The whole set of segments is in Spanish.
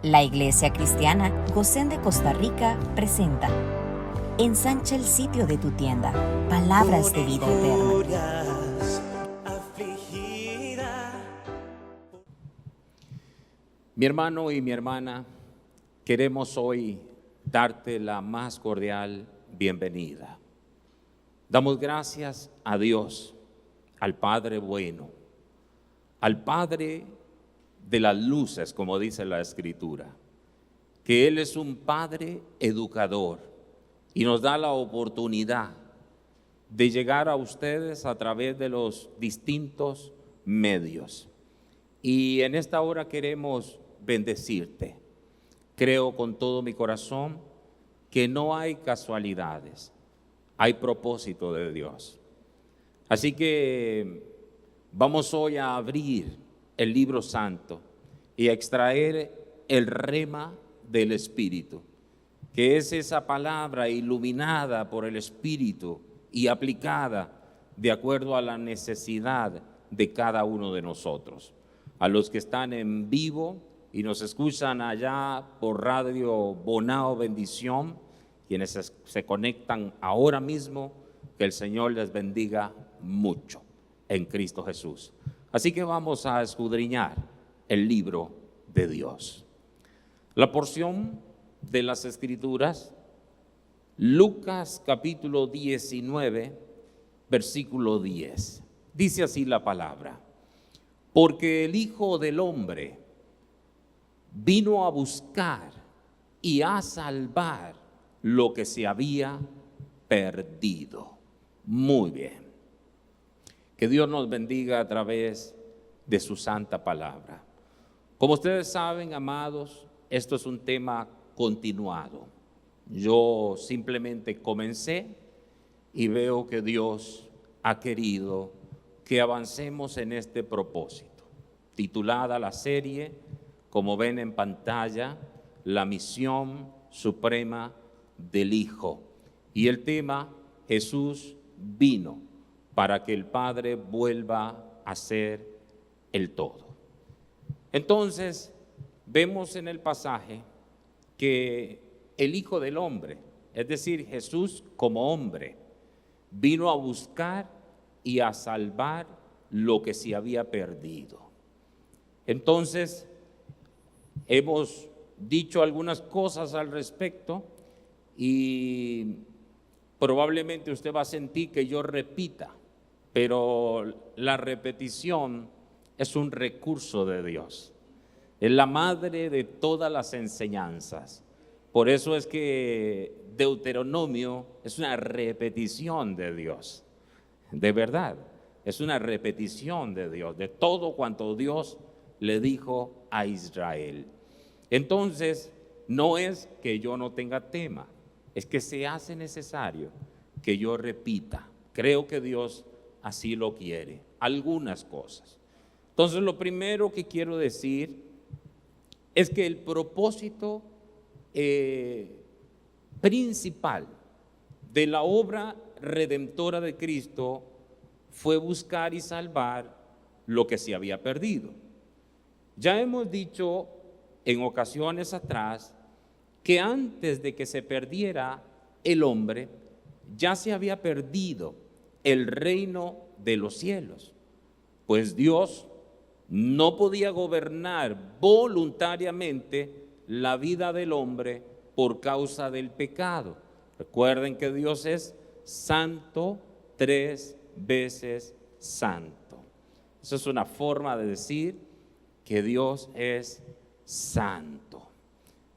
La Iglesia Cristiana Gosén de Costa Rica presenta Ensancha el sitio de tu tienda, palabras de vida eterna. Mi hermano y mi hermana, queremos hoy darte la más cordial bienvenida. Damos gracias a Dios, al Padre bueno, al Padre de las luces, como dice la Escritura, que Él es un Padre educador y nos da la oportunidad de llegar a ustedes a través de los distintos medios. Y en esta hora queremos bendecirte. Creo con todo mi corazón que no hay casualidades, hay propósito de Dios. Así que vamos hoy a abrir el libro santo y a extraer el rema del Espíritu, que es esa palabra iluminada por el Espíritu y aplicada de acuerdo a la necesidad de cada uno de nosotros. A los que están en vivo y nos escuchan allá por Radio Bonao Bendición, quienes se conectan ahora mismo, que el Señor les bendiga mucho en Cristo Jesús. Así que vamos a escudriñar el libro de Dios. La porción de las Escrituras, Lucas capítulo 19, versículo 10. Dice así la palabra: porque el Hijo del Hombre vino a buscar y a salvar lo que se había perdido. Muy bien. Que Dios nos bendiga a través de su santa palabra. Como ustedes saben, amados, esto es un tema continuado. Yo simplemente comencé y veo que Dios ha querido que avancemos en este propósito. Titulada la serie, como ven en pantalla, La misión suprema del Hijo. Y el tema, Jesús vino para que el Padre vuelva a ser el todo. Entonces, vemos en el pasaje que el Hijo del Hombre, es decir, Jesús como hombre, vino a buscar y a salvar lo que se había perdido. Entonces, hemos dicho algunas cosas al respecto y probablemente usted va a sentir que yo repita, pero la repetición es un recurso de Dios. Es la madre de todas las enseñanzas. Por eso es que Deuteronomio es una repetición de Dios. De verdad, es una repetición de Dios, de todo cuanto Dios le dijo a Israel. Entonces, no es que yo no tenga tema, es que se hace necesario que yo repita. Creo que Dios así lo quiere, algunas cosas. Entonces, lo primero que quiero decir es que el propósito principal de la obra redentora de Cristo fue buscar y salvar lo que se había perdido. Ya hemos dicho en ocasiones atrás que antes de que se perdiera el hombre, ya se había perdido el reino de los cielos, pues Dios no podía gobernar voluntariamente la vida del hombre por causa del pecado. Recuerden que Dios es santo, 3 veces santo. Eso es una forma de decir que Dios es santo.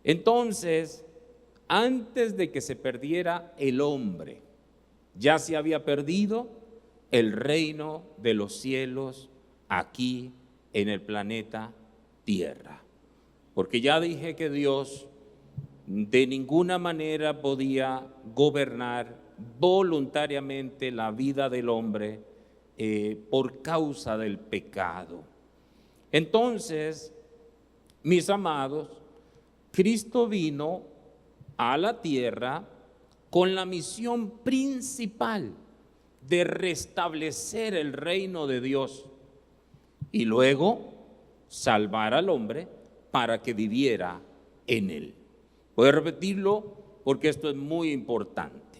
Entonces, antes de que se perdiera el hombre, ya se había perdido el reino de los cielos aquí en el planeta Tierra. Porque ya dije que Dios de ninguna manera podía gobernar voluntariamente la vida del hombre por causa del pecado. Entonces, mis amados, Cristo vino a la tierra con la misión principal de restablecer el reino de Dios y luego salvar al hombre para que viviera en Él. Voy a repetirlo porque esto es muy importante.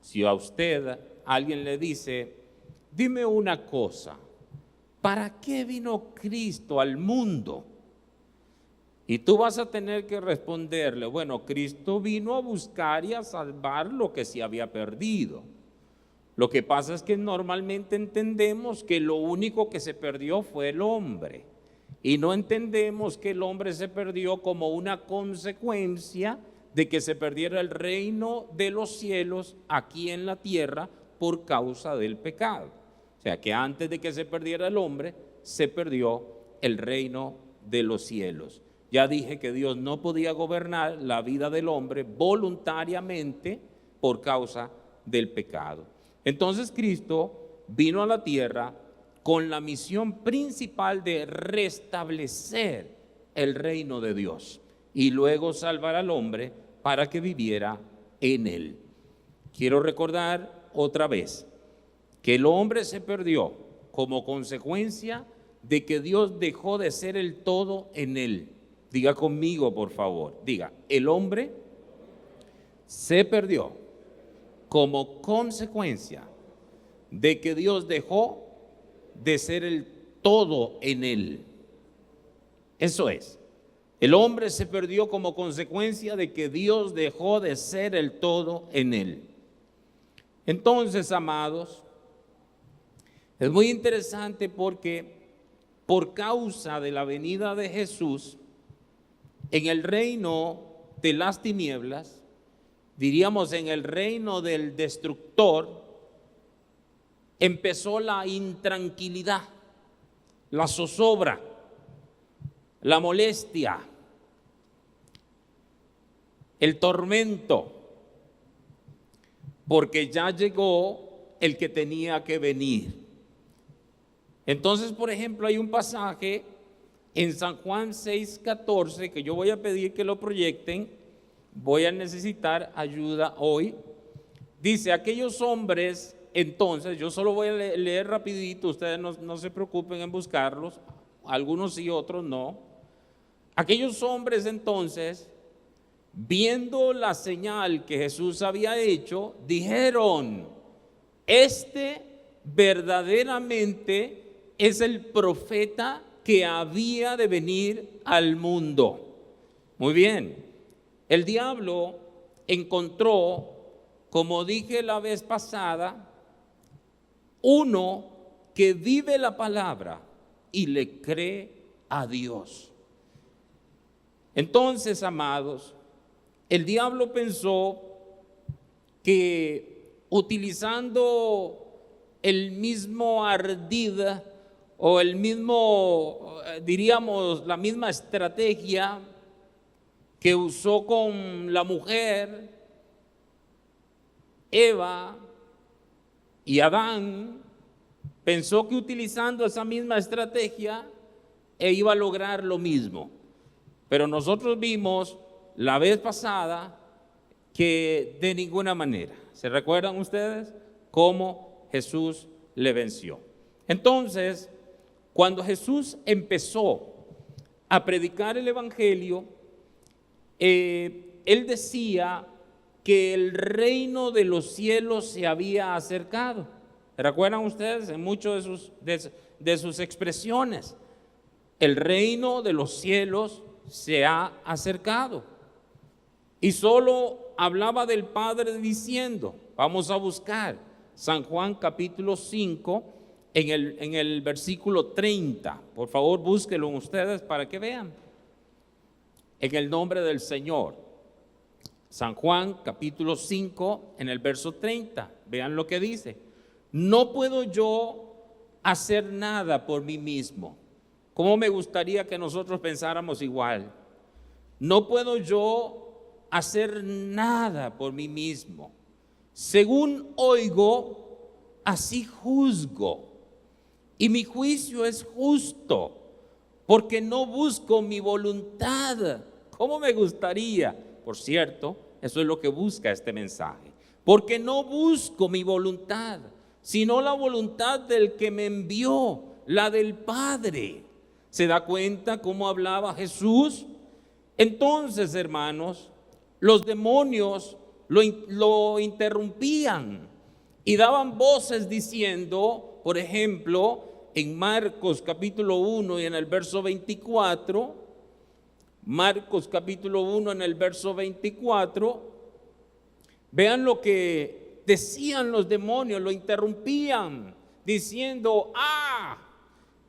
Si a usted alguien le dice, dime una cosa, ¿para qué vino Cristo al mundo? Y tú vas a tener que responderle, bueno, Cristo vino a buscar y a salvar lo que se había perdido. Lo que pasa es que normalmente entendemos que lo único que se perdió fue el hombre. Y no entendemos que el hombre se perdió como una consecuencia de que se perdiera el reino de los cielos aquí en la tierra por causa del pecado. O sea, que antes de que se perdiera el hombre, se perdió el reino de los cielos. Ya dije que Dios no podía gobernar la vida del hombre voluntariamente por causa del pecado. Entonces Cristo vino a la tierra con la misión principal de restablecer el reino de Dios y luego salvar al hombre para que viviera en él. Quiero recordar otra vez que el hombre se perdió como consecuencia de que Dios dejó de ser el todo en él. Diga conmigo, por favor, diga, el hombre se perdió como consecuencia de que Dios dejó de ser el todo en él. Eso es, el hombre se perdió como consecuencia de que Dios dejó de ser el todo en él. Entonces, amados, es muy interesante porque por causa de la venida de Jesús, en el reino de las tinieblas, diríamos en el reino del destructor, empezó la intranquilidad, la zozobra, la molestia, el tormento, porque ya llegó el que tenía que venir. Entonces, por ejemplo, hay un pasaje en San Juan 6:14 que yo voy a pedir que lo proyecten. Voy a necesitar ayuda hoy. Dice, aquellos hombres, entonces, yo solo voy a leer rapidito, ustedes no se preocupen en buscarlos, algunos sí, otros no. Aquellos hombres entonces, viendo la señal que Jesús había hecho, dijeron, este verdaderamente es el profeta que había de venir al mundo. Muy bien, el diablo encontró, como dije la vez pasada, uno que vive la palabra y le cree a Dios. Entonces, amados, el diablo pensó que utilizando el mismo ardid o el mismo, diríamos, la misma estrategia que usó con la mujer, Eva y Adán, pensó que utilizando esa misma estrategia iba a lograr lo mismo. Pero nosotros vimos la vez pasada que de ninguna manera. ¿Se recuerdan ustedes cómo Jesús le venció? Entonces, cuando Jesús empezó a predicar el evangelio, él decía que el reino de los cielos se había acercado. ¿Recuerdan ustedes en muchas de sus expresiones? El reino de los cielos se ha acercado. Y solo hablaba del Padre diciendo, vamos a buscar San Juan capítulo 5 en el versículo 30. Por favor, búsquenlo ustedes para que vean. En el nombre del Señor. San Juan capítulo 5 en el verso 30. Vean lo que dice. No puedo yo hacer nada por mí mismo. ¿Cómo me gustaría que nosotros pensáramos igual? No puedo yo hacer nada por mí mismo. Según oigo, así juzgo. Y mi juicio es justo, porque no busco mi voluntad. ¿Cómo me gustaría? Por cierto, eso es lo que busca este mensaje. Porque no busco mi voluntad, sino la voluntad del que me envió, la del Padre. ¿Se da cuenta cómo hablaba Jesús? Entonces, hermanos, los demonios lo interrumpían y daban voces diciendo, por ejemplo, en Marcos capítulo 1 y en el verso 24, Marcos capítulo 1 en el verso 24, vean lo que decían los demonios, lo interrumpían, diciendo,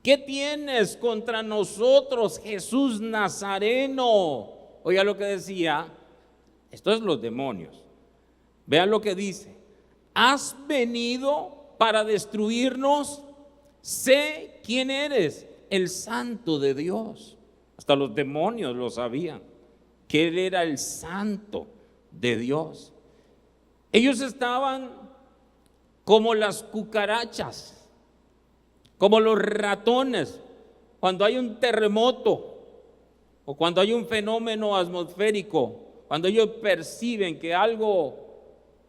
¿qué tienes contra nosotros, Jesús Nazareno? Oiga lo que decía, esto es los demonios. Vean lo que dice, ¿has venido para destruirnos? Sé quién eres, el Santo de Dios. Hasta los demonios lo sabían, que Él era el Santo de Dios. Ellos estaban como las cucarachas, como los ratones, cuando hay un terremoto o cuando hay un fenómeno atmosférico, cuando ellos perciben que algo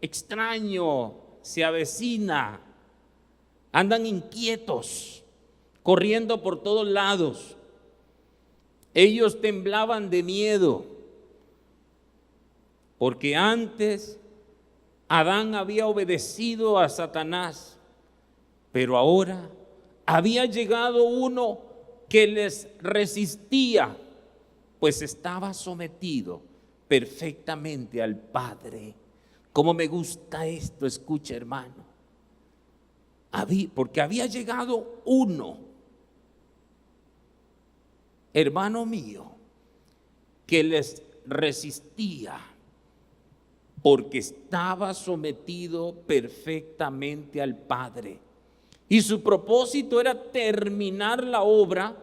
extraño se avecina, andan inquietos, corriendo por todos lados. Ellos temblaban de miedo, porque antes Adán había obedecido a Satanás, pero ahora había llegado uno que les resistía, pues estaba sometido perfectamente al Padre. Como me gusta esto, escucha, hermano. Porque había llegado uno, hermano mío, que les resistía, porque estaba sometido perfectamente al Padre. Y su propósito era terminar la obra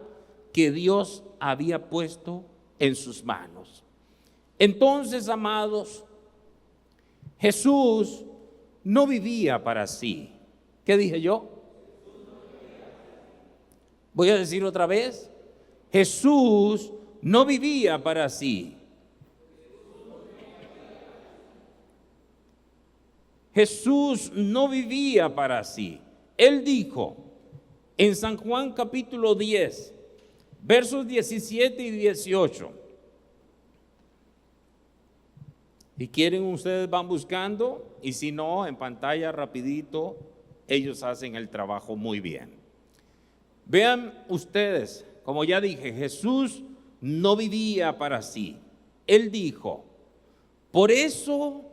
que Dios había puesto en sus manos. Entonces, amados, Jesús no vivía para sí. ¿Qué dije yo? Voy a decir otra vez. Jesús no vivía para sí. Jesús no vivía para sí. Él dijo en San Juan capítulo 10, versos 17 y 18. Si quieren, ustedes van buscando, y si no, en pantalla rapidito, ellos hacen el trabajo muy bien. Vean ustedes, como ya dije, Jesús no vivía para sí. Él dijo, por eso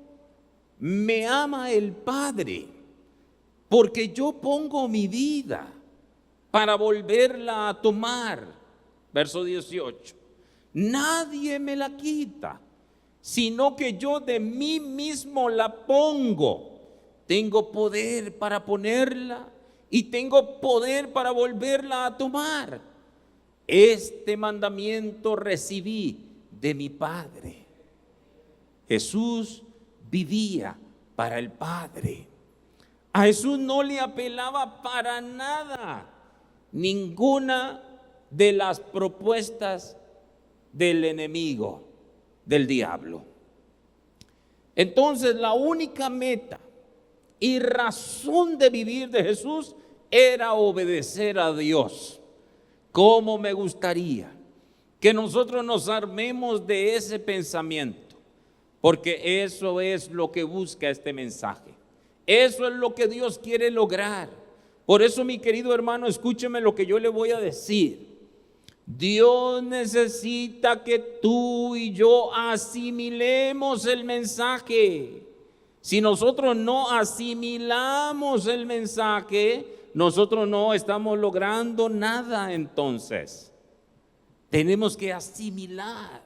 me ama el Padre, porque yo pongo mi vida para volverla a tomar. Verso 18. Nadie me la quita, sino que yo de mí mismo la pongo. Tengo poder para ponerla y tengo poder para volverla a tomar. Este mandamiento recibí de mi Padre. Jesús vivía para el Padre. A Jesús no le apelaba para nada ninguna de las propuestas del enemigo, del diablo. Entonces, la única meta y razón de vivir de Jesús era obedecer a Dios. ¿Cómo me gustaría que nosotros nos armemos de ese pensamiento? Porque eso es lo que busca este mensaje. Eso es lo que Dios quiere lograr. Por eso, mi querido hermano, escúcheme lo que yo le voy a decir. Dios necesita que tú y yo asimilemos el mensaje. Si nosotros no asimilamos el mensaje, nosotros no estamos logrando nada. Entonces, tenemos que asimilar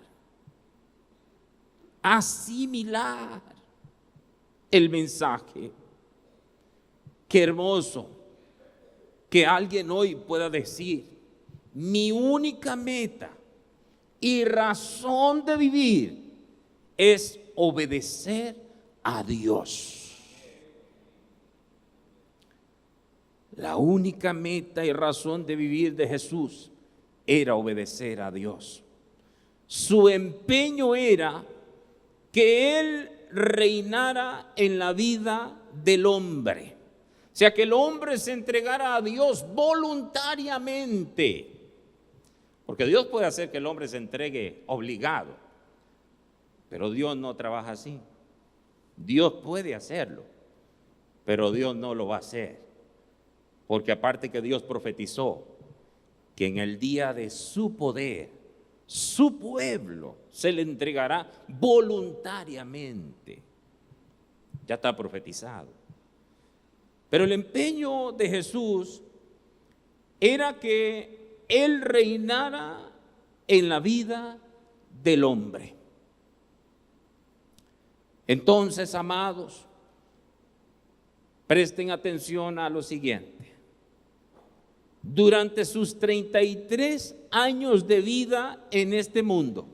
el mensaje. Qué hermoso que alguien hoy pueda decir: mi única meta y razón de vivir es obedecer a Dios. La única meta y razón de vivir de Jesús era obedecer a Dios. Su empeño era que Él reinara en la vida del hombre. O sea, que el hombre se entregara a Dios voluntariamente. Porque Dios puede hacer que el hombre se entregue obligado, pero Dios no trabaja así. Dios puede hacerlo, pero Dios no lo va a hacer. Porque aparte que Dios profetizó que en el día de su poder, su pueblo se le entregará voluntariamente. Ya está profetizado. Pero el empeño de Jesús era que Él reinara en la vida del hombre. Entonces, amados, presten atención a lo siguiente. Durante sus 33 años de vida en este mundo,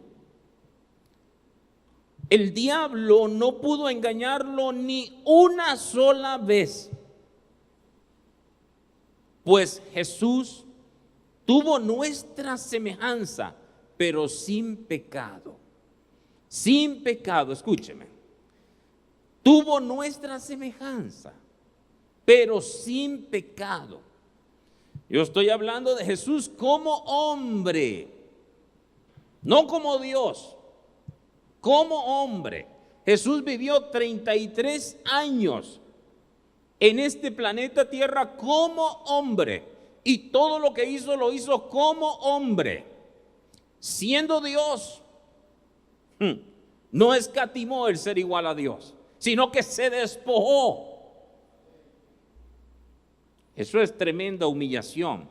el diablo no pudo engañarlo ni una sola vez, pues Jesús tuvo nuestra semejanza, pero sin pecado. Sin pecado, escúcheme. Tuvo nuestra semejanza, pero sin pecado. Yo estoy hablando de Jesús como hombre, no como Dios, como hombre. Jesús vivió 33 años en este planeta Tierra como hombre, y todo lo que hizo lo hizo como hombre. Siendo Dios, no escatimó el ser igual a Dios, sino que se despojó. Eso es tremenda humillación.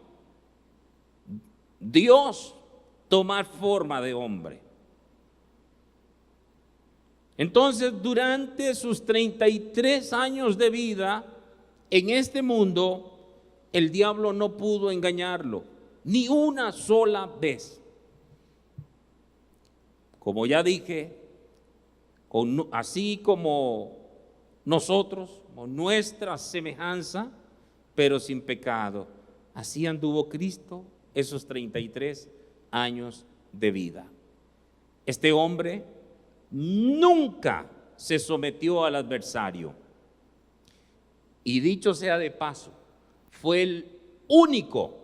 Dios tomar forma de hombre. Entonces, durante sus 33 años de vida en este mundo, el diablo no pudo engañarlo, ni una sola vez. Como ya dije, así como nosotros, con nuestra semejanza, pero sin pecado. Así anduvo Cristo esos 33 años de vida. Este hombre nunca se sometió al adversario. Y dicho sea de paso, fue el único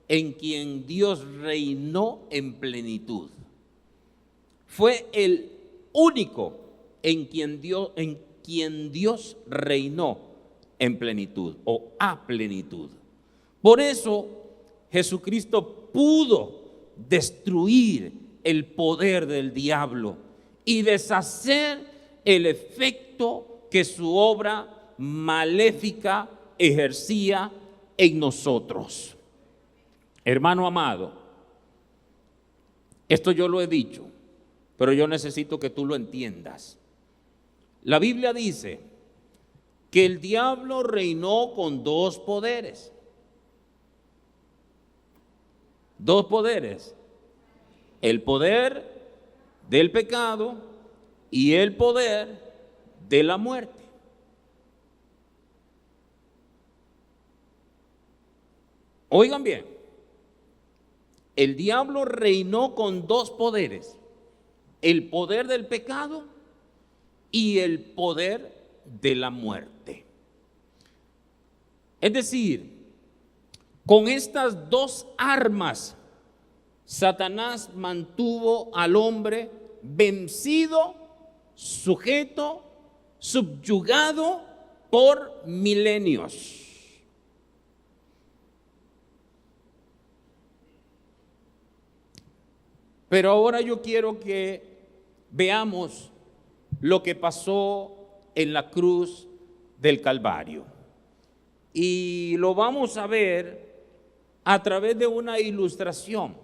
en quien Dios reinó en plenitud. Fue el único en quien Dios reinó en plenitud o a plenitud. Por eso Jesucristo pudo destruir el poder del diablo y deshacer el efecto que su obra maléfica ejercía en nosotros. Hermano amado, esto yo lo he dicho, pero yo necesito que tú lo entiendas. La Biblia dice que el diablo reinó con dos poderes. Dos poderes. El poder del pecado y el poder de la muerte. Oigan bien, el diablo reinó con dos poderes. El poder del pecado y el poder de la muerte. Es decir, con estas dos armas, Satanás mantuvo al hombre vencido, sujeto, subyugado por milenios. Pero ahora yo quiero que veamos lo que pasó en la cruz del Calvario. Y lo vamos a ver a través de una ilustración,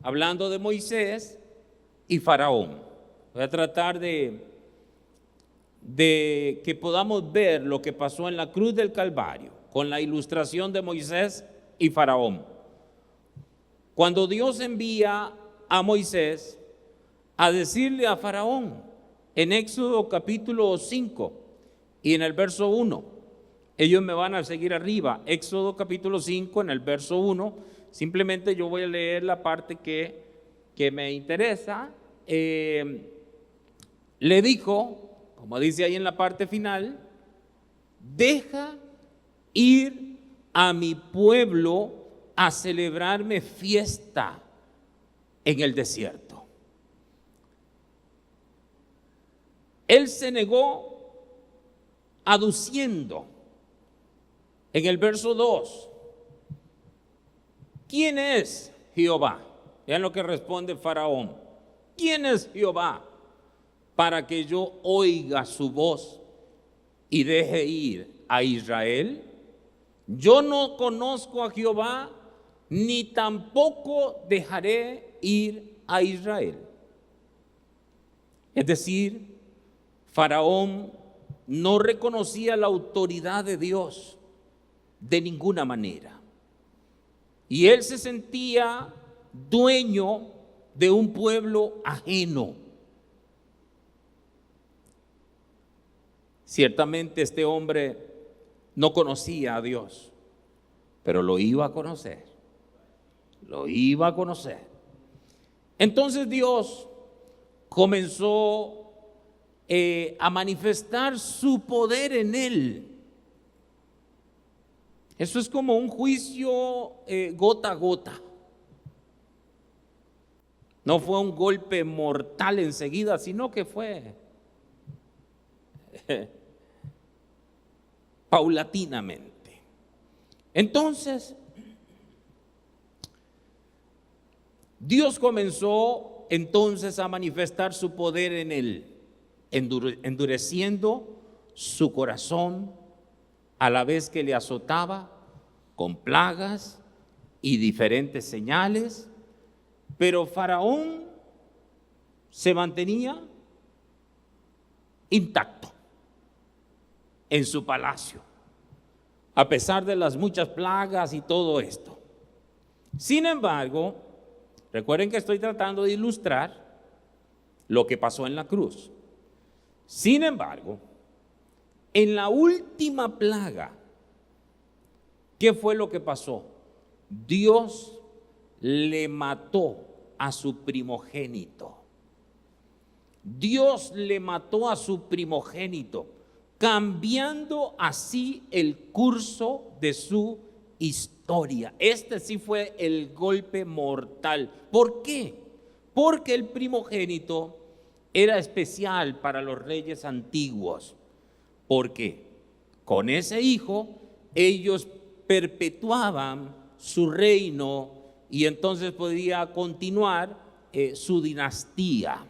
hablando de Moisés y Faraón. Voy a tratar de que podamos ver lo que pasó en la cruz del Calvario, con la ilustración de Moisés y Faraón. Cuando Dios envía a Moisés a decirle a Faraón, en Éxodo capítulo 5 y en el verso 1, ellos me van a seguir arriba, Éxodo capítulo 5 en el verso 1, simplemente yo voy a leer la parte que me interesa. Le dijo, como dice ahí en la parte final, deja ir a mi pueblo a celebrarme fiesta, en el desierto. Él se negó aduciendo en el verso 2, ¿quién es Jehová? Vean lo que responde Faraón. ¿Quién es Jehová para que yo oiga su voz y deje ir a Israel? Yo no conozco a Jehová, ni tampoco dejaré ir a Israel. Es decir, Faraón no reconocía la autoridad de Dios de ninguna manera. Y él se sentía dueño de un pueblo ajeno. Ciertamente este hombre no conocía a Dios, pero lo iba a conocer. Lo iba a conocer. Entonces Dios comenzó a manifestar su poder en él. Eso es como un juicio gota a gota. No fue un golpe mortal enseguida, sino que fue paulatinamente. Entonces, Dios comenzó entonces a manifestar su poder en él, endureciendo su corazón a la vez que le azotaba con plagas y diferentes señales. Pero Faraón se mantenía intacto en su palacio, a pesar de las muchas plagas y todo esto. Sin embargo, recuerden que estoy tratando de ilustrar lo que pasó en la cruz. Sin embargo, en la última plaga, ¿qué fue lo que pasó? Dios le mató a su primogénito. Dios le mató a su primogénito, cambiando así el curso de su historia. Este sí fue el golpe mortal. ¿Por qué? Porque el primogénito era especial para los reyes antiguos, porque con ese hijo ellos perpetuaban su reino y entonces podía continuar su dinastía.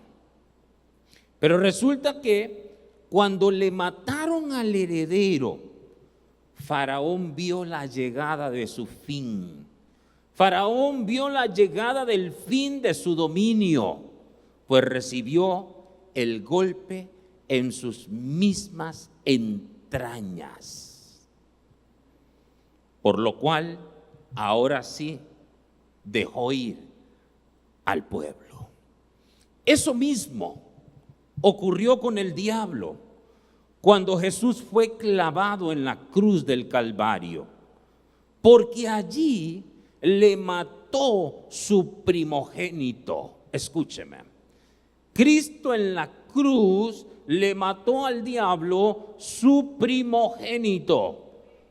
Pero resulta que cuando le mataron al heredero, Faraón vio la llegada de su fin. Faraón vio la llegada del fin de su dominio, pues recibió el golpe en sus mismas entrañas. Por lo cual, ahora sí, dejó ir al pueblo. Eso mismo ocurrió con el diablo cuando Jesús fue clavado en la cruz del Calvario, porque allí le mató su primogénito. Escúcheme, Cristo en la cruz le mató al diablo su primogénito.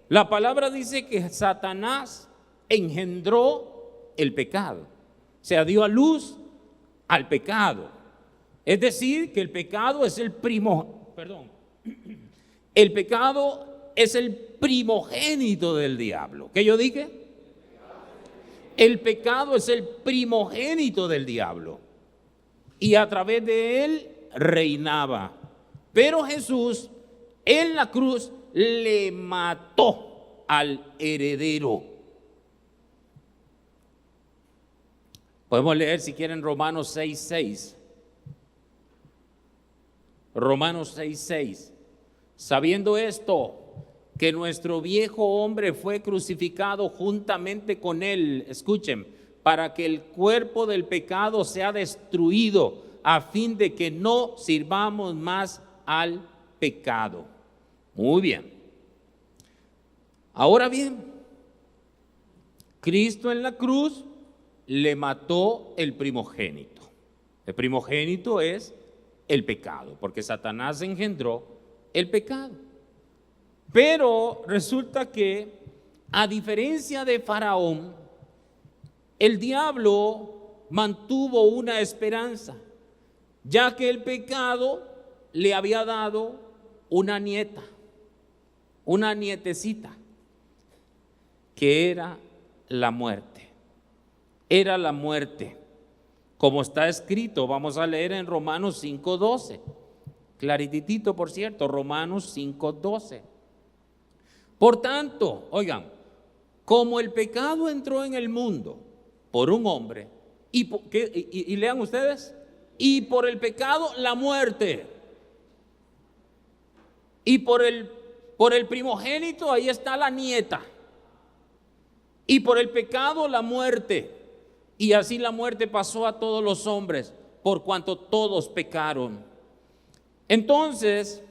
La palabra dice que Satanás engendró el pecado, o sea, dio a luz al pecado. Es decir, que el pecado es el primogénito del diablo. ¿Qué yo dije? El pecado es el primogénito del diablo y a través de él reinaba. Pero Jesús en la cruz le mató al heredero. Podemos leer si quieren Romanos 6:6. Romanos 6:6. Sabiendo esto, que nuestro viejo hombre fue crucificado juntamente con él, escuchen, para que el cuerpo del pecado sea destruido, a fin de que no sirvamos más al pecado. Muy bien. Ahora bien, Cristo en la cruz le mató el primogénito. El primogénito es el pecado, porque Satanás engendró el pecado. Pero resulta que, a diferencia de Faraón, el diablo mantuvo una esperanza, ya que el pecado le había dado una nieta, una nietecita, que era la muerte. Era la muerte. Como está escrito, vamos a leer en Romanos 5:12. Claritito, por cierto, Romanos 5:12. Por tanto, oigan, como el pecado entró en el mundo por un hombre, y lean ustedes, y por el pecado la muerte, y por el primogénito ahí está la nieta, y por el pecado la muerte, y así la muerte pasó a todos los hombres, por cuanto todos pecaron. Entonces,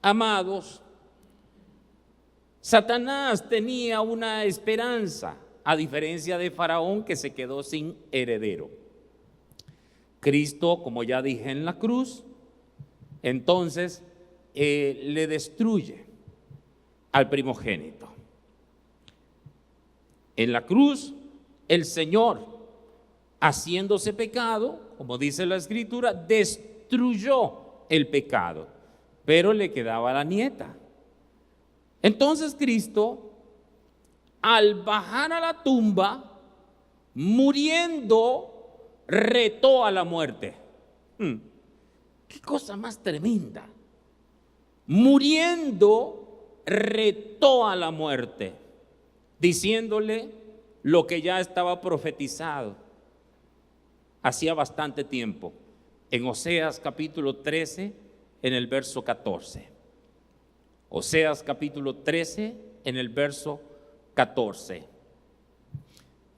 amados, Satanás tenía una esperanza, a diferencia de Faraón, que se quedó sin heredero. Cristo, como ya dije, en la cruz, entonces le destruye al primogénito. En la cruz, el Señor, haciéndose pecado, como dice la Escritura, destruyó el pecado, pero le quedaba la nieta. Entonces Cristo, al bajar a la tumba, muriendo, retó a la muerte. Qué cosa más tremenda. Muriendo, retó a la muerte, diciéndole lo que ya estaba profetizado hacía bastante tiempo, en Oseas capítulo 13, en el verso 14. Oseas capítulo 13, en el verso 14.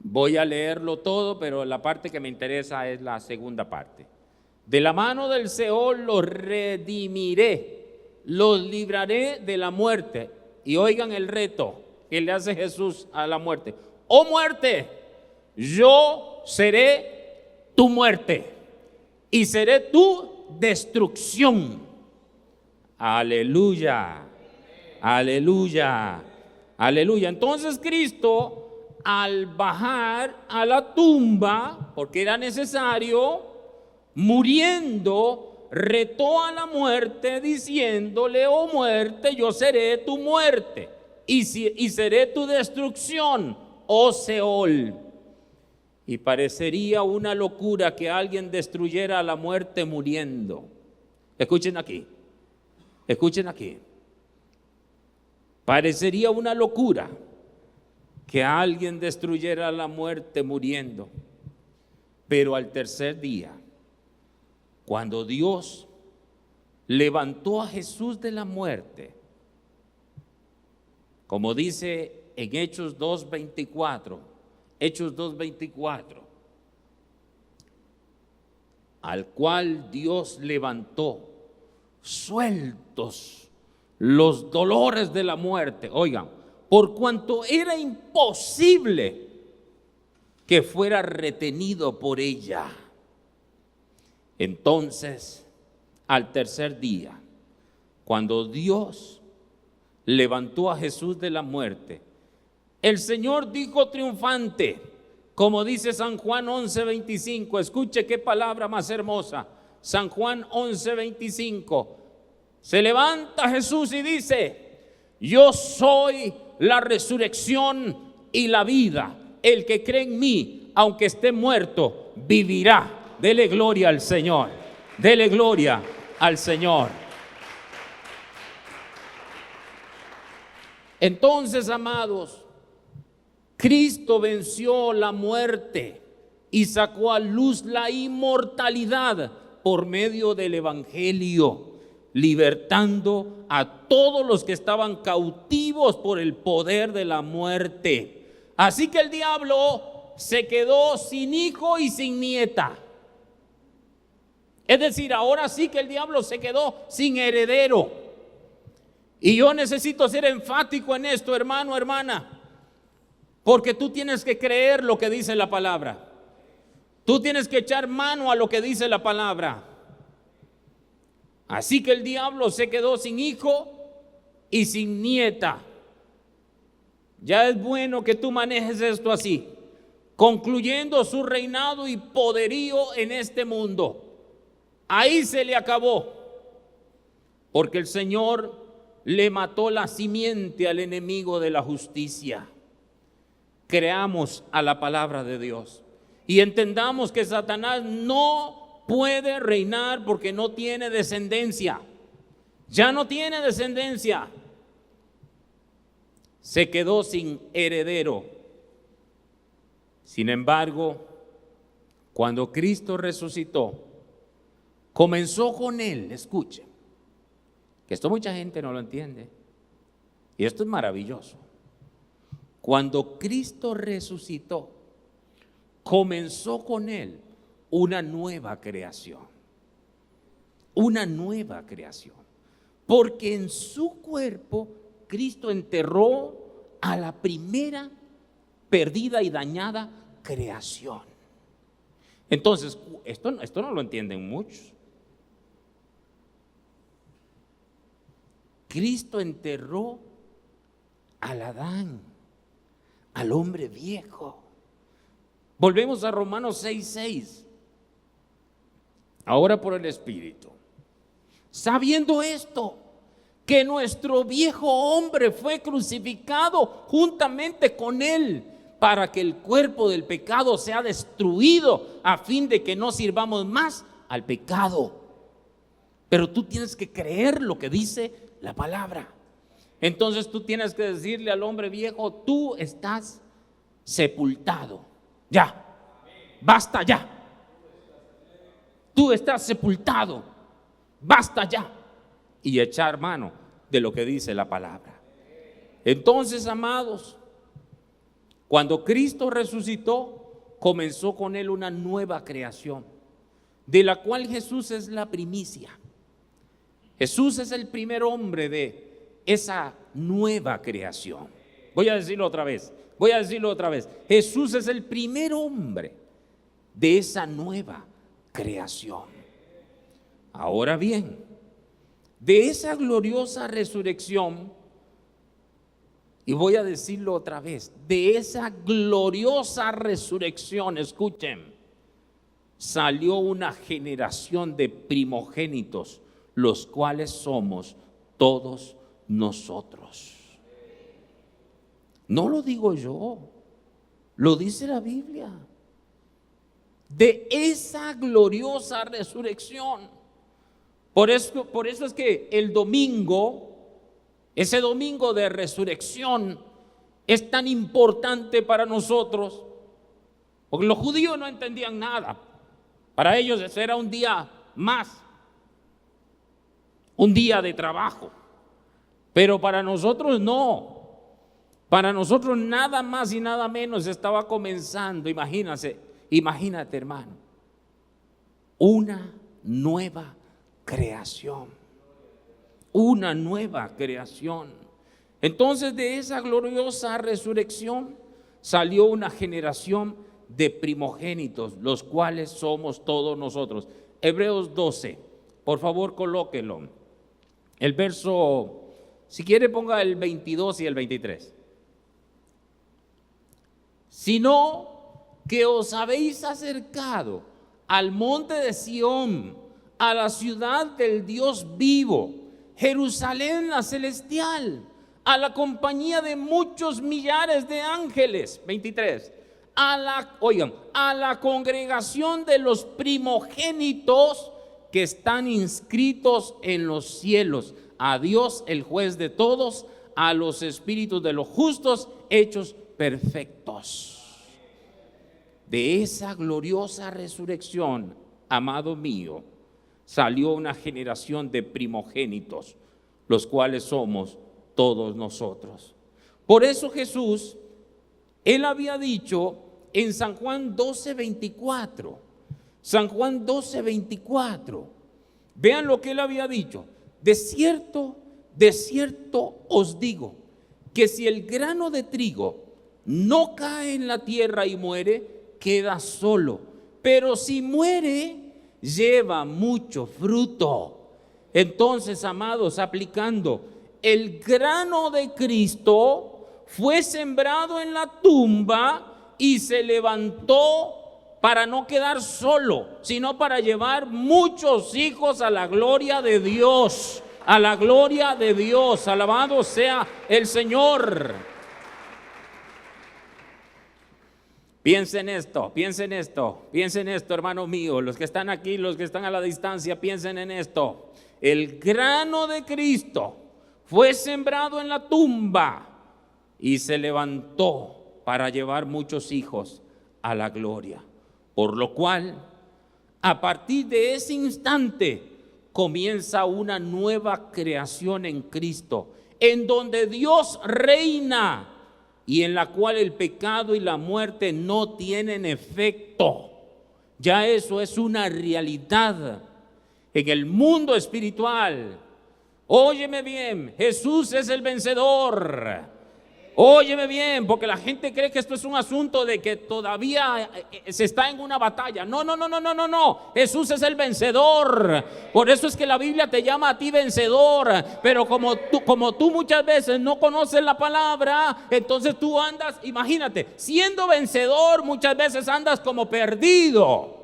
Voy a leerlo todo, pero la parte que me interesa es la segunda parte. De la mano del Seol los redimiré, los libraré de la muerte. Y oigan el reto que le hace Jesús a la muerte. Oh muerte, yo seré tu muerte y seré tu destrucción. Aleluya, aleluya, aleluya. Entonces Cristo, al bajar a la tumba, porque era necesario, muriendo, retó a la muerte diciéndole: oh muerte, yo seré tu muerte y seré tu destrucción, oh Seol. Y parecería una locura que alguien destruyera a la muerte muriendo. Escuchen aquí, escuchen aquí. Parecería una locura que alguien destruyera a la muerte muriendo. Pero al tercer día, cuando Dios levantó a Jesús de la muerte, como dice en Hechos 2:24, Hechos 2:24, al cual Dios levantó sueltos los dolores de la muerte. Oigan, por cuanto era imposible que fuera retenido por ella. Entonces, al tercer día, cuando Dios levantó a Jesús de la muerte, el Señor dijo triunfante, como dice San Juan 11:25. Escuche qué palabra más hermosa. San Juan 11:25. Se levanta Jesús y dice: yo soy la resurrección y la vida. El que cree en mí, aunque esté muerto, vivirá. Dele gloria al Señor. Dele gloria al Señor. Entonces, amados, Cristo venció la muerte y sacó a luz la inmortalidad por medio del Evangelio, libertando a todos los que estaban cautivos por el poder de la muerte. Así que el diablo se quedó sin hijo y sin nieta. Es decir, ahora sí que el diablo se quedó sin heredero. Y yo necesito ser enfático en esto, hermano, hermana, porque tú tienes que creer lo que dice la palabra. Tú tienes que echar mano a lo que dice la palabra. Así que el diablo se quedó sin hijo y sin nieta. Ya es bueno que tú manejes esto así. concluyendo su reinado y poderío en este mundo. Ahí se le acabó, porque el Señor le mató la simiente al enemigo de la justicia. Creamos a la palabra de Dios y entendamos que Satanás no puede reinar porque no tiene descendencia. Ya no tiene descendencia. Se quedó sin heredero. Sin embargo, cuando Cristo resucitó, comenzó con él. Escuche, que esto mucha gente no lo entiende, y esto es maravilloso. Cuando Cristo resucitó, comenzó con él una nueva creación. Una nueva creación. Porque en su cuerpo Cristo enterró a la primera perdida y dañada creación. Entonces, esto no lo entienden muchos. Cristo enterró al Adán, al hombre viejo. Volvemos a Romanos 6:6. Ahora por el Espíritu. Sabiendo esto, que nuestro viejo hombre fue crucificado juntamente con él, para que el cuerpo del pecado sea destruido, a fin de que no sirvamos más al pecado. Pero tú tienes que creer lo que dice la palabra. Entonces tú tienes que decirle al hombre viejo: tú estás sepultado. Ya, basta ya. Tú estás sepultado, basta ya. Y echar mano de lo que dice la palabra. Entonces, amados, cuando Cristo resucitó, comenzó con él una nueva creación, de la cual Jesús es la primicia. Jesús es el primer hombre de esa nueva creación. Voy a decirlo otra vez. Jesús es el primer hombre de esa nueva creación. Ahora bien, de esa gloriosa resurrección, y voy a decirlo otra vez, de esa gloriosa resurrección, escuchen, salió una generación de primogénitos, los cuales somos todos nosotros. No lo digo yo, lo dice la Biblia. De esa gloriosa resurrección. Por eso es que el domingo, ese domingo de resurrección, es tan importante para nosotros, porque los judíos no entendían nada. Para ellos ese era un día más, un día de trabajo, pero para nosotros no. Para nosotros nada más y nada menos estaba comenzando, imagínate hermano, una nueva creación. Una nueva creación. Entonces de esa gloriosa resurrección salió una generación de primogénitos, los cuales somos todos nosotros. Hebreos 12, por favor colóquelo. El verso, si quiere ponga el 22 y el 23. Sino que os habéis acercado al monte de Sión, a la ciudad del Dios vivo, Jerusalén la celestial, a la compañía de muchos millares de ángeles. 23. A la congregación de los primogénitos que están inscritos en los cielos, a Dios el juez de todos, a los espíritus de los justos hechos perfectos. De esa gloriosa resurrección, amado mío, salió una generación de primogénitos, los cuales somos todos nosotros. Por eso Jesús, él había dicho en San Juan 12:24, San Juan 12:24, vean lo que él había dicho: de cierto os digo, que si el grano de trigo no cae en la tierra y muere, queda solo, pero si muere, lleva mucho fruto. Entonces, amados, aplicando, el grano de Cristo fue sembrado en la tumba y se levantó para no quedar solo, sino para llevar muchos hijos a la gloria de Dios. A la gloria de Dios. Alabado sea el Señor. Piensen esto, piensen esto, piensen esto, hermano mío. Los que están aquí, los que están a la distancia, piensen en esto. El grano de Cristo fue sembrado en la tumba y se levantó para llevar muchos hijos a la gloria. Por lo cual, a partir de ese instante, comienza una nueva creación en Cristo, en donde Dios reina y en la cual el pecado y la muerte no tienen efecto. Ya eso es una realidad en el mundo espiritual. Óyeme bien, Jesús es el vencedor. Óyeme bien, porque la gente cree que esto es un asunto de que todavía se está en una batalla. No. Jesús es el vencedor. Por eso es que la Biblia te llama a ti vencedor. Pero como tú muchas veces no conoces la palabra, entonces tú andas, imagínate, siendo vencedor muchas veces andas como perdido.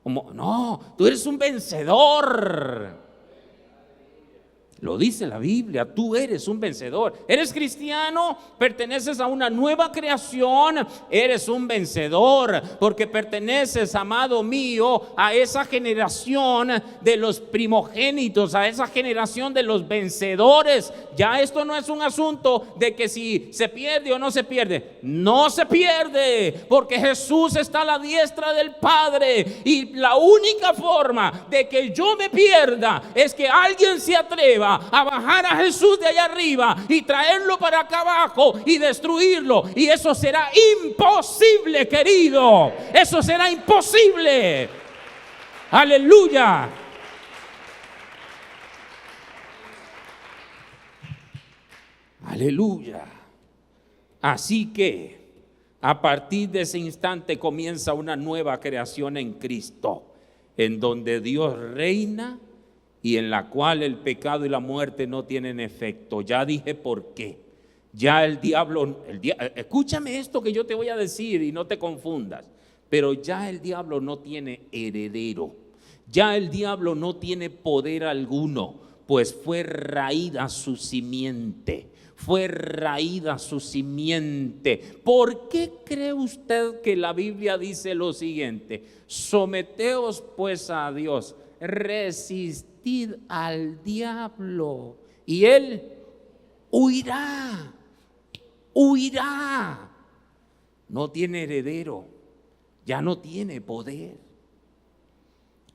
No, tú eres un vencedor. Lo dice la Biblia, tú eres un vencedor. Eres cristiano, perteneces a una nueva creación, eres un vencedor, porque perteneces, amado mío, a esa generación de los primogénitos, a esa generación de los vencedores. Ya esto no es un asunto de que si se pierde o no se pierde. No se pierde, porque Jesús está a la diestra del Padre, y la única forma de que yo me pierda es que alguien se atreva a bajar a Jesús de allá arriba y traerlo para acá abajo y destruirlo, y eso será imposible, querido. Eso será imposible. Aleluya. Aleluya. Así que a partir de ese instante comienza una nueva creación en Cristo, en donde Dios reina y en la cual el pecado y la muerte no tienen efecto. Ya dije por qué. Ya el diablo, escúchame esto que yo te voy a decir y no te confundas, pero ya el diablo no tiene heredero. Ya el diablo no tiene poder alguno, pues fue raída su simiente. Fue raída su simiente. ¿Por qué cree usted que la Biblia dice lo siguiente? Someteos pues a Dios, resistid al diablo y él huirá. No tiene heredero, ya no tiene poder.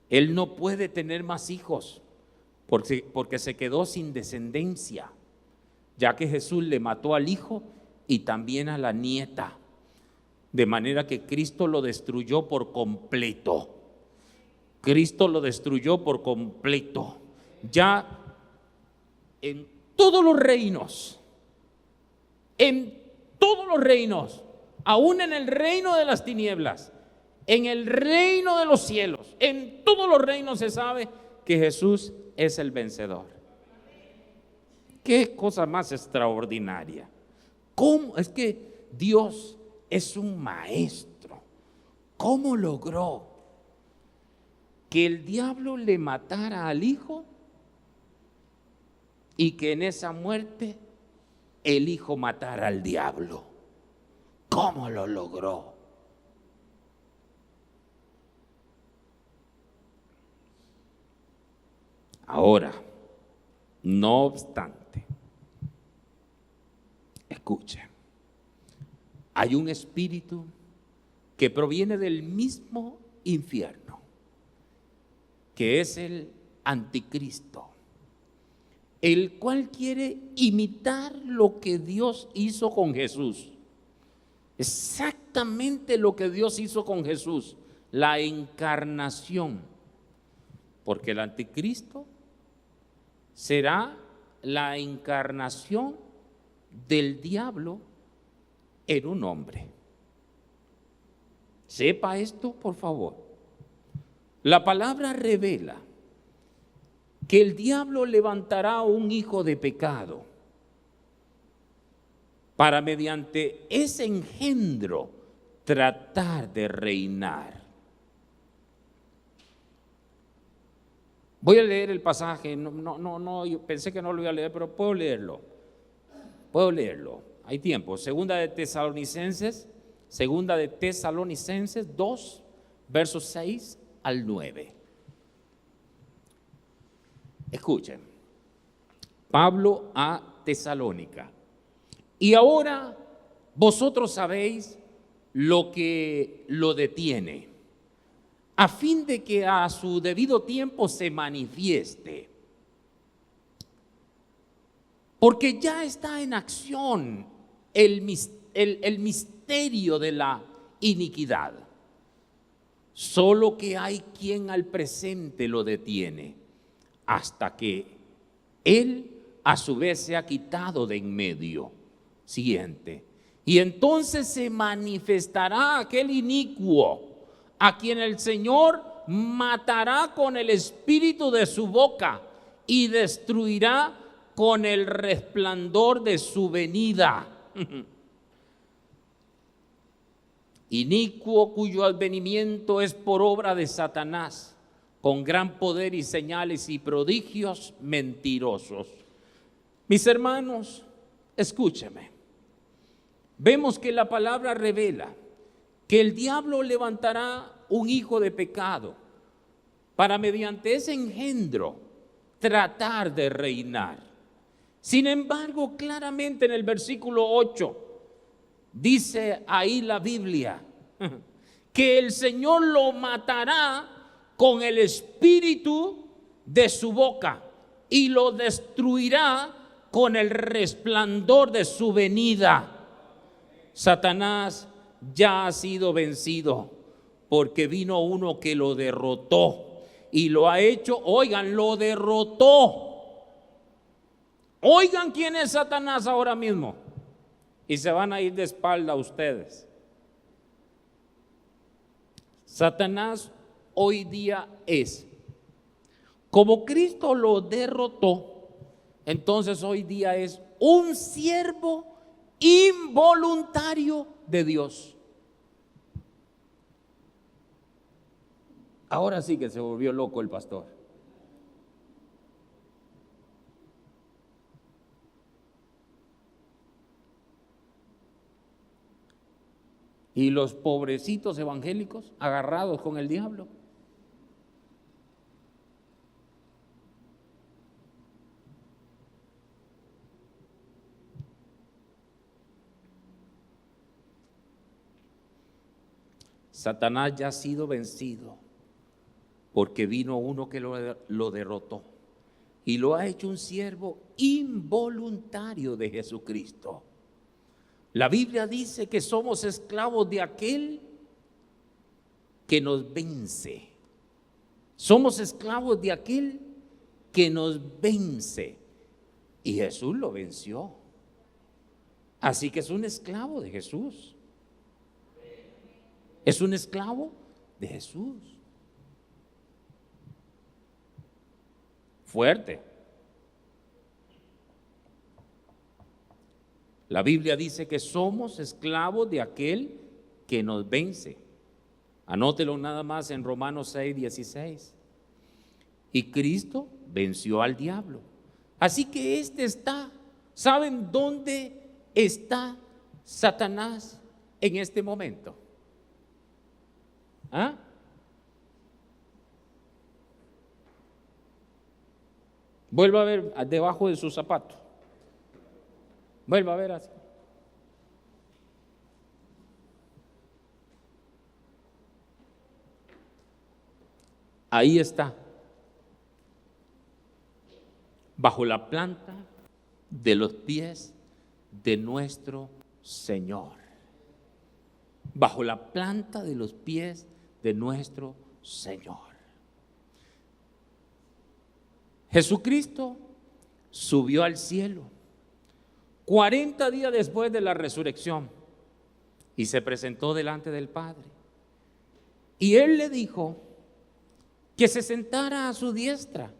Él no puede tener más hijos porque se quedó sin descendencia, ya que Jesús le mató al hijo y también a la nieta, de manera que Cristo lo destruyó por completo. Cristo lo destruyó por completo. Ya en todos los reinos, aún en el reino de las tinieblas, en el reino de los cielos, en todos los reinos se sabe que Jesús es el vencedor. Qué cosa más extraordinaria. ¿Cómo? Es que Dios es un maestro. ¿Cómo logró que el diablo le matara al hijo y que en esa muerte el hijo matara al diablo? ¿Cómo lo logró? Ahora, no obstante, escuche, hay un espíritu que proviene del mismo infierno, que es el anticristo, el cual quiere imitar lo que Dios hizo con Jesús. Exactamente lo que Dios hizo con Jesús, la encarnación, porque el anticristo será la encarnación del diablo en un hombre. Sepa esto, por favor. La palabra revela que el diablo levantará un hijo de pecado para, mediante ese engendro, tratar de reinar. Voy a leer el pasaje, no, yo pensé que no lo iba a leer, pero puedo leerlo. Hay tiempo. Segunda de Tesalonicenses 2, versos 6 al 9. Escuchen. Pablo a Tesalónica. Y ahora vosotros sabéis lo que lo detiene, a fin de que a su debido tiempo se manifieste. Porque ya está en acción el misterio de la iniquidad. Solo que hay quien al presente lo detiene, hasta que él a su vez se ha quitado de en medio. Siguiente. Y entonces se manifestará aquel inicuo, a quien el Señor matará con el espíritu de su boca y destruirá con el resplandor de su venida. Inicuo, cuyo advenimiento es por obra de Satanás, con gran poder y señales y prodigios mentirosos. Mis hermanos, escúcheme. Vemos que la palabra revela que el diablo levantará un hijo de pecado para mediante ese engendro tratar de reinar. Sin embargo, claramente en el versículo 8 dice ahí la Biblia que el Señor lo matará con el espíritu de su boca y lo destruirá con el resplandor de su venida. Satanás ya ha sido vencido, porque vino uno que lo derrotó y lo ha hecho, oigan, lo derrotó. Oigan quién es Satanás ahora mismo y se van a ir de espalda a ustedes. Satanás hoy día es, como Cristo lo derrotó, entonces hoy día es un siervo involuntario de Dios. Ahora sí que se volvió loco el pastor. Y los pobrecitos evangélicos agarrados con el diablo. Satanás ya ha sido vencido, porque vino uno que lo derrotó y lo ha hecho un siervo involuntario de Jesucristo. La Biblia dice que somos esclavos de aquel que nos vence. Somos esclavos de aquel que nos vence. Y Jesús lo venció. Así que es un esclavo de Jesús. Es un esclavo de Jesús. Fuerte. La Biblia dice que somos esclavos de aquel que nos vence. Anótelo nada más en Romanos 6:16. Y Cristo venció al diablo. Así que está. ¿Saben dónde está Satanás en este momento? ¿Ah? Vuelva a ver debajo de su zapato. Vuelva a ver así. Ahí está. Bajo la planta de los pies de nuestro Señor. Bajo la planta de los pies de nuestro Señor. Jesucristo subió al cielo 40 días después de la resurrección y se presentó delante del Padre. Y Él le dijo que se sentara a su diestra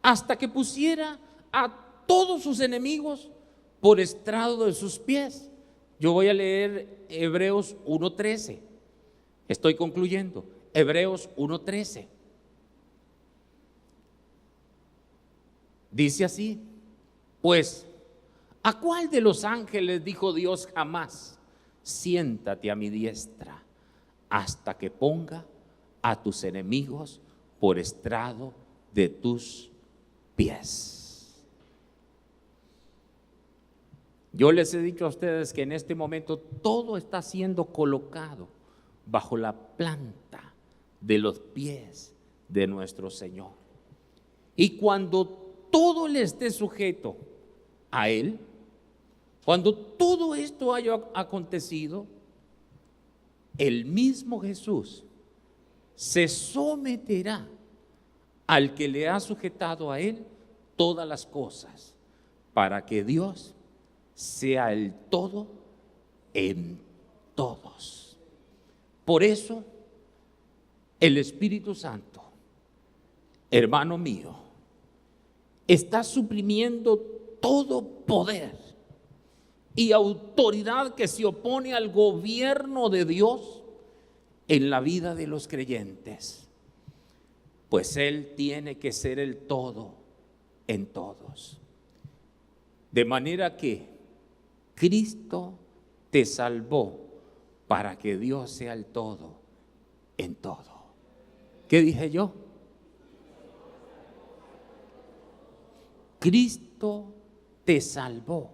hasta que pusiera a todos sus enemigos por estrado de sus pies. Yo voy a leer Hebreos 1:13. Estoy concluyendo. Hebreos 1:13. Dice así: pues, ¿a cuál de los ángeles dijo Dios jamás: siéntate a mi diestra hasta que ponga a tus enemigos por estrado de tus pies? Yo les he dicho a ustedes que en este momento todo está siendo colocado bajo la planta de los pies de nuestro Señor. Y cuando todo le esté sujeto a Él, cuando todo esto haya acontecido, el mismo Jesús se someterá al que le ha sujetado a Él todas las cosas, para que Dios sea el todo en todos. Por eso el Espíritu Santo, hermano mío, está suprimiendo todo poder y autoridad que se opone al gobierno de Dios en la vida de los creyentes, pues Él tiene que ser el todo en todos. De manera que Cristo te salvó para que Dios sea el todo en todo. ¿Qué dije yo? Cristo te salvó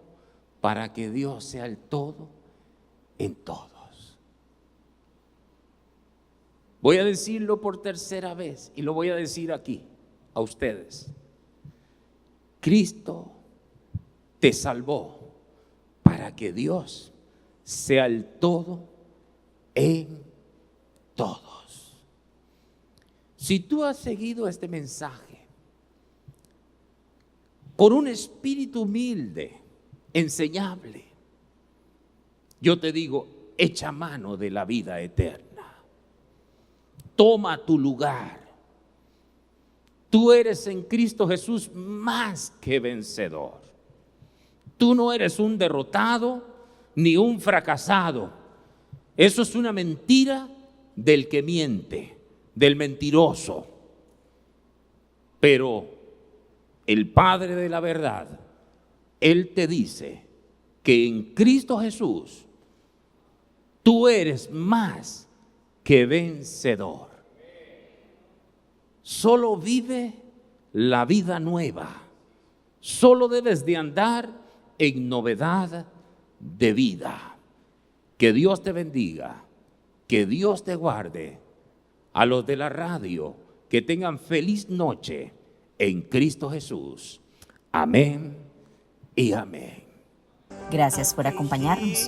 para que Dios sea el todo en todos. Voy a decirlo por tercera vez y lo voy a decir aquí a ustedes. Cristo te salvó para que Dios sea el todo en todos. Si tú has seguido este mensaje con un espíritu humilde, enseñable, yo te digo, echa mano de la vida eterna. Toma tu lugar. Tú eres en Cristo Jesús más que vencedor. Tú no eres un derrotado ni un fracasado. Eso es una mentira del que miente, del mentiroso. Pero el Padre de la verdad, Él te dice que en Cristo Jesús tú eres más que vencedor. Solo vive la vida nueva. Solo debes de andar en novedad de vida. Que Dios te bendiga, que Dios te guarde. A los de la radio, que tengan feliz noche en Cristo Jesús. Amén y amén. Gracias por acompañarnos.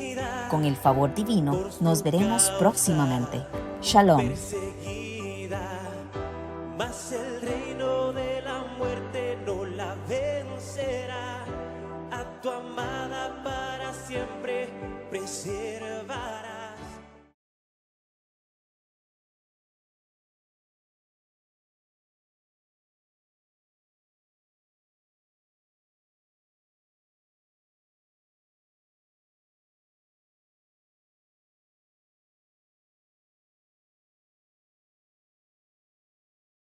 Con el favor divino, nos veremos próximamente. Shalom. Mas el reino de la muerte no la vencerá. A tu amada para siempre preservará.